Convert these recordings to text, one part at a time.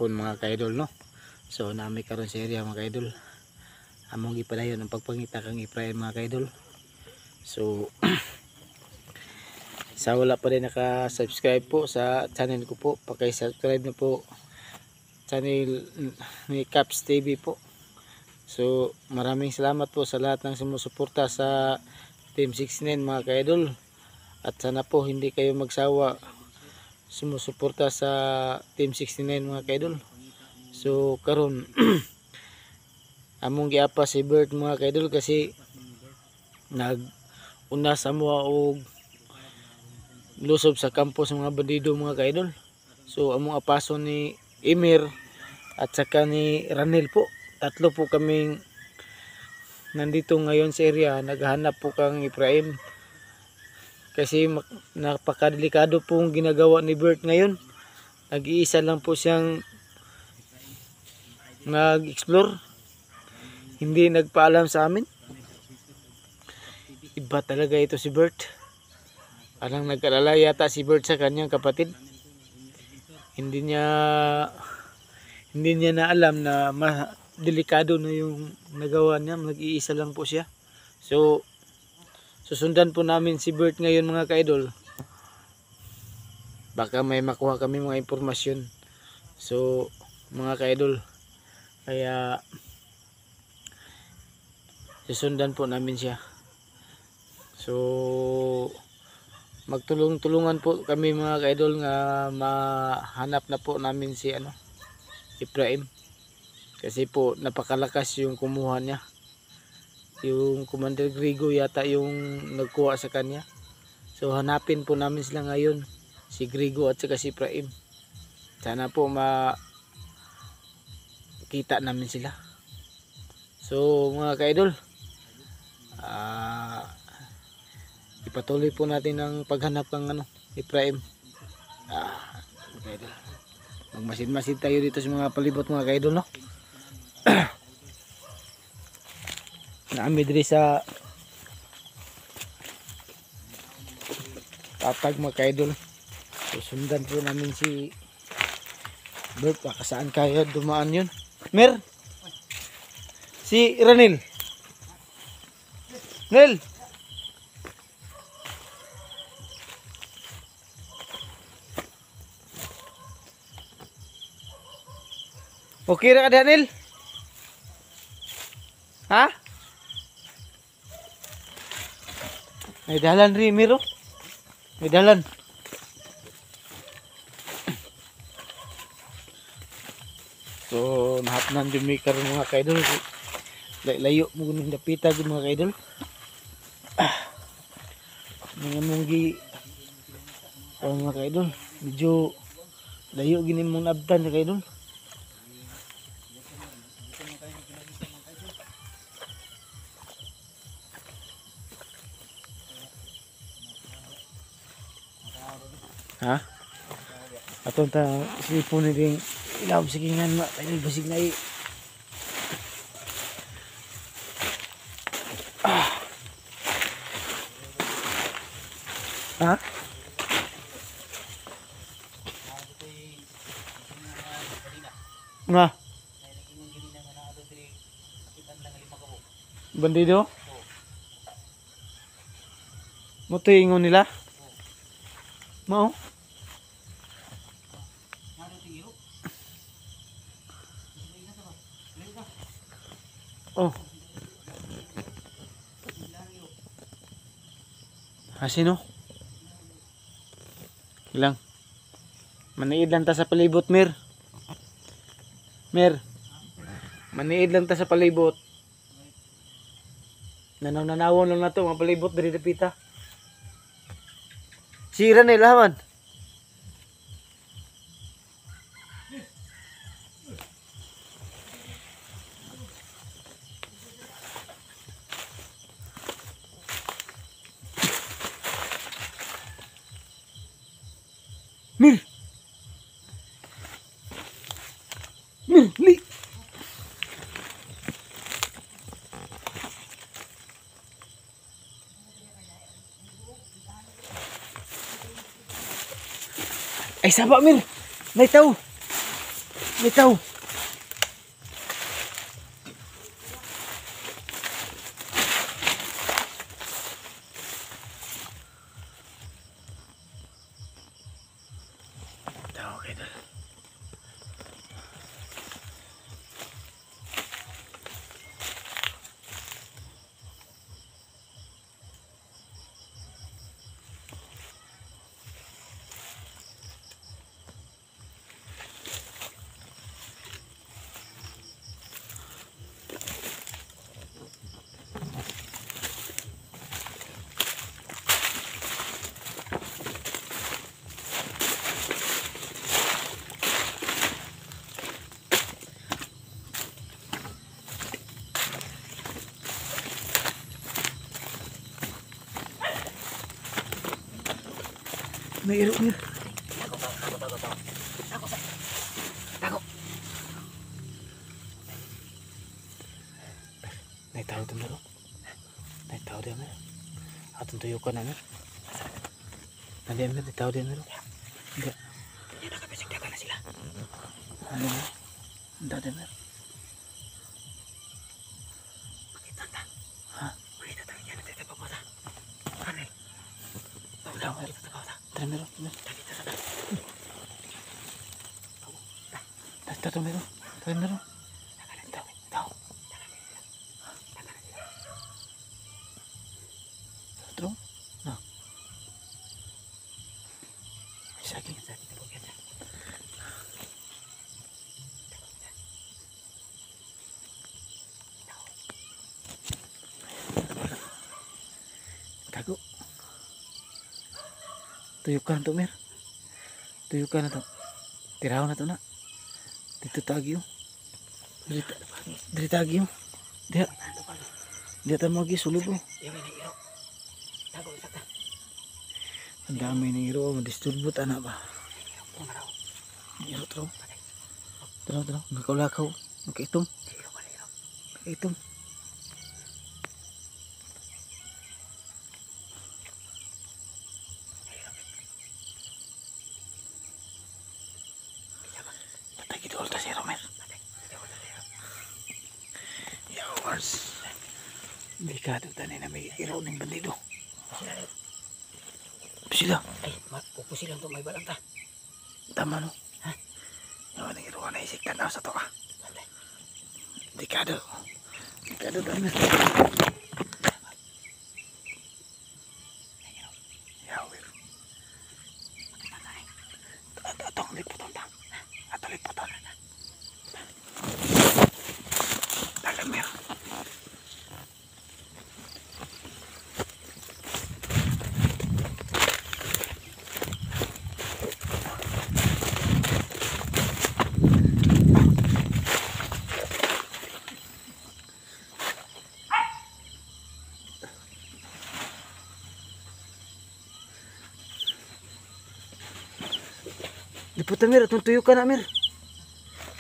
hapon mga kaidol no. So nami karon sa area mga kaidol. Among gipadayon ang pagpangita kang Efraim mga kaidol. So sa wala pa rin naka-subscribe po sa channel ko po, paki-subscribe na po channel ni Caps TV po. So maraming salamat po sa lahat ng sumusuporta sa Team 69 mga kaidol. At sana po hindi kayo magsawa sumusuporta sa Team 69 mga kaidol. So karon among giapa si Bert mga kaidol kasi nag-una sa mua og lusob sa kampo sa mga bandido mga kaidol. So among apaso ni Emir at saka ni Ranel po. Tatlo po kaming nandito ngayon sa area. Naghahanap po kang Efraim. Kasi napakadelikado pong ginagawa ni Bert ngayon. Nag-iisa lang po siyang nag-explore. Hindi nagpaalam sa amin. Iba talaga ito si Bert. Parang nag-alala yata si Bert sa kanyang kapatid. Hindi niya na alam na delikado na yung nagawa niya. Nag-iisa lang po siya. So susundan po namin si Bert ngayon mga kaidol. Baka may makuha kami mga impormasyon. So mga kaidol, kaya susundan po namin siya. So magtulong-tulungan po kami mga kaidol nga mahanap na po namin si Efraim. Kasi po napakalakas yung kumuha niya. Yung Commander Grigo yata yung nagkuha sa kanya. So hanapin po namin sila ngayon, si Grigo at saka si Efraim. Sana po makita namin sila. So mga kaidol, ipatuloy po natin ang paghanap ng Efraim. Kaidol, magmasid-masid tayo dito sa mga palibot mga kaidol no. Naami diri sa tatag mga kaidol. Susundan po namin si Bert. Baka saan kaya dumaan yun. Mer, si Ranil. Nel, okay ra ka Daniel? Ha? May dalan rin, Miro. May dalan. So, nahapnan yung may karoon mga kaidol. Layo mo ng dapita yung mga kaidol. Mga munggi. Mga kaidol. Medyo layo gini mong nabtan sa kaidol. Ha? Atong ta sipon ni ding ilaw sigingan ma tayo basig na Ha? Nga bandido? Mo to ingon nila? Mau? Oh. Sino? Ilang. Maniid lang ta sa palibot, Mir. Mir. Maniid lang ta sa palibot. Nanaw-nanawon lang na to, mga palibot dari dapita. Sira na ilawan. Mir. Mir, li. Ay, saba, Mir. May tao. Bitaw. Bitaw, idol. May iro niya. Tago. May tao doon meron. May tao doon meron. Atong tuyo ka na meron. Nandiyan meron. May tao doon meron. Enggak. Yan nakapasagdaga na sila. Ano na? Hindi doon meron. Makita ta. Ha? Makita ta. Yan natin sa papata. Ano eh? Wala meron. Meron, meron. Tato meron. Tato meron. Tato. Tato. No. Sakit. Tago. Tuyukan to mer. Tuyukan na to. Tiraw na to na. Dito tagyo. Dito tagyo. Dia. Dia ta mo gi sulod mo. Ang dami ng iro, madisturbot ana ba. Iro to. Tara. Nakaulakaw. Nakaitom. Nakaitom. Delikado tayo na may iraw ng bandido. Sila. Ay, pupusilang to may balang ta. Tama no. Ha? Yawan ng iraw na isik tanaw sa to ka. Delikado. Delikado tayo na. Yawir. Atong liputan ta. Atong liputan. Dalamir. Liputan Mir, atong tuyukan na Mir.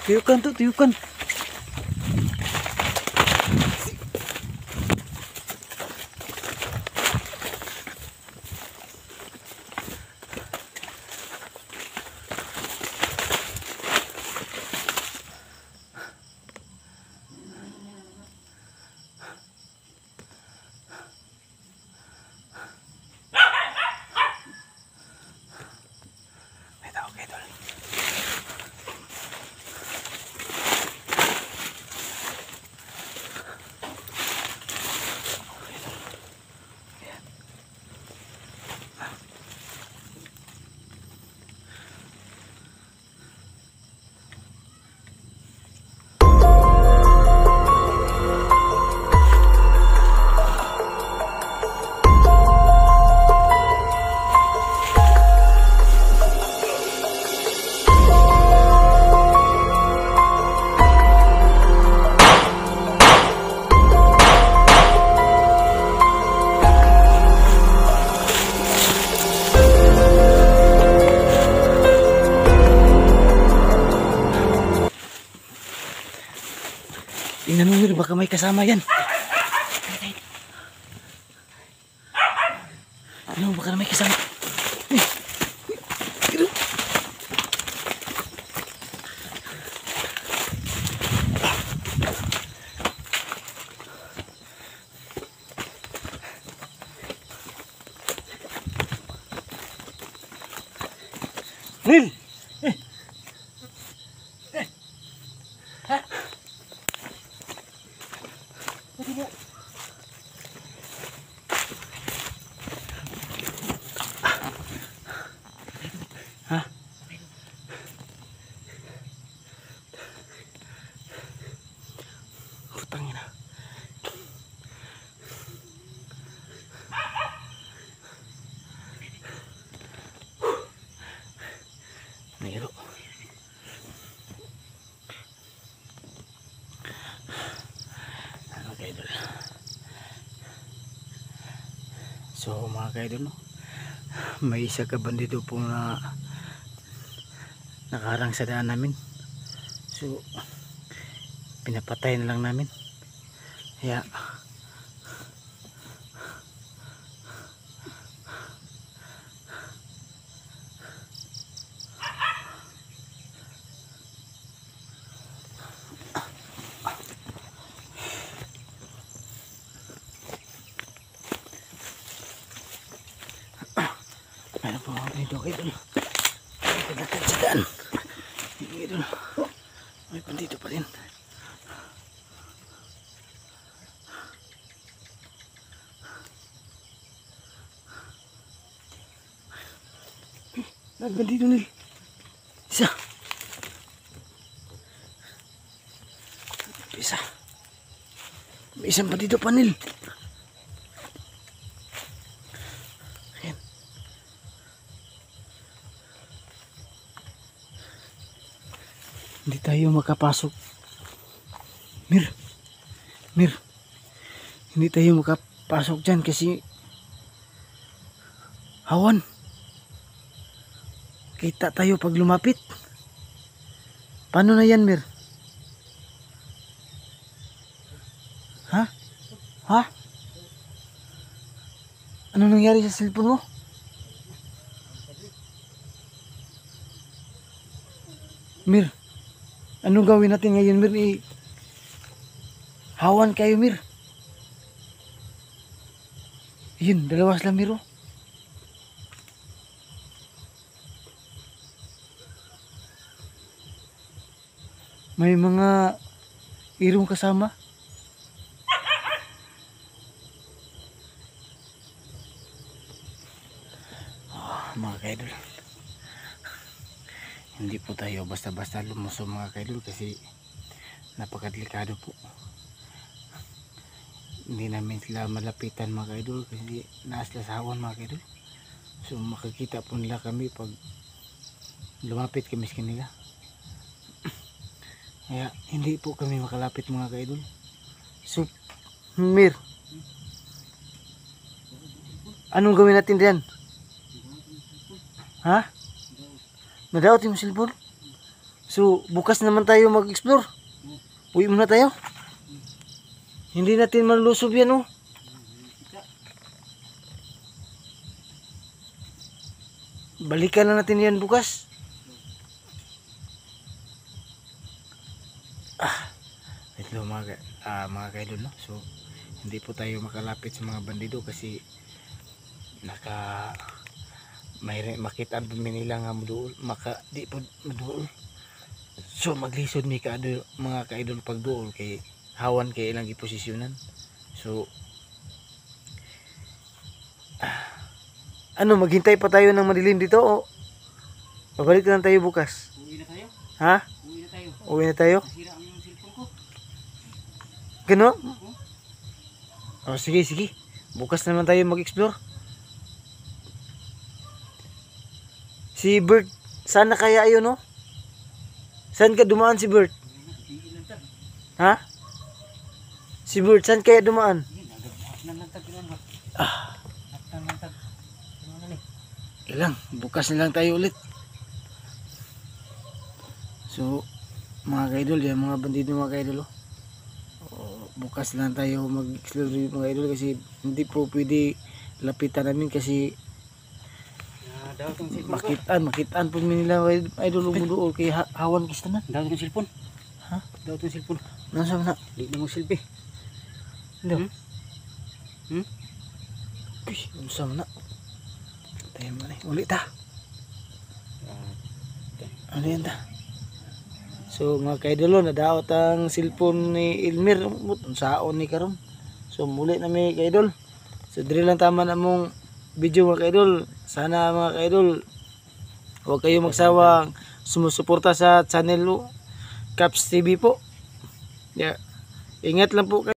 Tuyukan to, tuyukan. Tingnan mo Mir, baka may kasama yan. Tingnan mo, baka may kasama. April! Ha? Pwede ba? Ha? Putang ina. Nero. Ano kaidol? So mga kaidol, no? May isa ka bandido po na nakaharang sa daan namin. So pinapatay na lang namin. Kaya meron po mga bandido kaidol. Pinatay sa daan. Kaidol. May bandido pa rin. Nagbandido nil. Isa. Isa. May isang bandido pa nil. Ayan. Hindi tayo makapasok. Mir. Mir. Hindi tayo makapasok dyan kasi hawan. Kita tayo pag lumapit. Paano na yan, Mir? Ha? Ha? Ano nangyari sa cellphone mo? Mir, anong gawin natin ngayon, Mir? Hawan kayo, Mir. Yun, dalawa sila, Mir, oh. May mga irong kasama. Mga kaidol, hindi po tayo basta-basta lumusong mga kaidol kasi napakadelikado po. Hindi namin sila malapitan mga kaidol kasi naasla sa hawan mga kaidol. So makikita po nila kami pag lumapit kami sa kanila. Kaya hindi po kami makalapit mga kaidol. So Mir, anong gawin natin diyan? Ha? Nadaot yung cellphone? So bukas naman tayo mag-explore. Uwi muna tayo. Hindi natin malusob yan, oh. Balikan na natin yan bukas. Ito mga kaidol, no? So hindi po tayo makalapit sa mga bandido kasi makitaan po nila nga muduol, di po muduol. So maglisod mi kaadol mga kaidol pag duol kay hawan kay ilang giposisyonan. So ano, maghintay pa tayo ng madilim dito o babalik na lang tayo bukas? Uwi na tayo. Ha? Uwi na tayo. Uwi na tayo? Nasira ang yung cellphone ko. Gano? Oh, sige, sige. Bukas naman tayo mag-explore. Si Bert, sana kaya ayun, no? Saan ka dumaan si Bert? Ha? Si Bert, saan kaya dumaan? Ilang, bukas na lang tayo ulit. So, mga kaidol, yan mga bandido mga kaidol, oh. Bukas lang tayo mag-explore mga idol kasi hindi po pwede lapitan namin kasi makitaan po nila idol umuduol kay hawan kistanan. Daw yung cellphone. Ha? Daw yung cellphone. Nasa na? Di na mo selfie. Daw. Uy, unsa man na. Tayo man ulit ta. Ano yan ta? So mga kaidolo, nadaot ang cellphone ni Elmer. Saon ni karon. So muli na may kaidol. So diri lang tama na mong video mga kaidol. Sana mga kaidol, huwag kayo magsawang sumusuporta sa channel Caps TV po. Yeah. Ingat lang po kayo.